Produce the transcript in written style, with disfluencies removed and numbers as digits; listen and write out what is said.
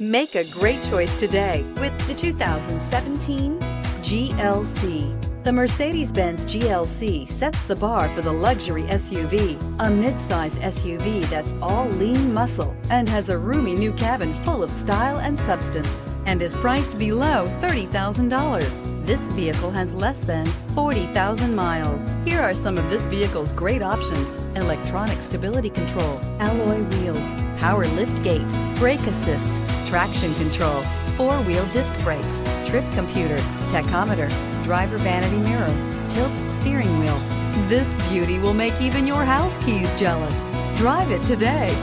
Make a great choice today with the 2017 GLC. The Mercedes-Benz GLC sets the bar for the luxury SUV, a midsize SUV that's all lean muscle and has a roomy new cabin full of style and substance, and is priced below $30,000. This vehicle has less than 40,000 miles. Here are some of this vehicle's great options: electronic stability control, alloy wheels, power lift gate, brake assist, traction control, four-wheel disc brakes, trip computer, tachometer, driver vanity mirror, tilt steering wheel. This beauty will make even your house keys jealous. Drive it today.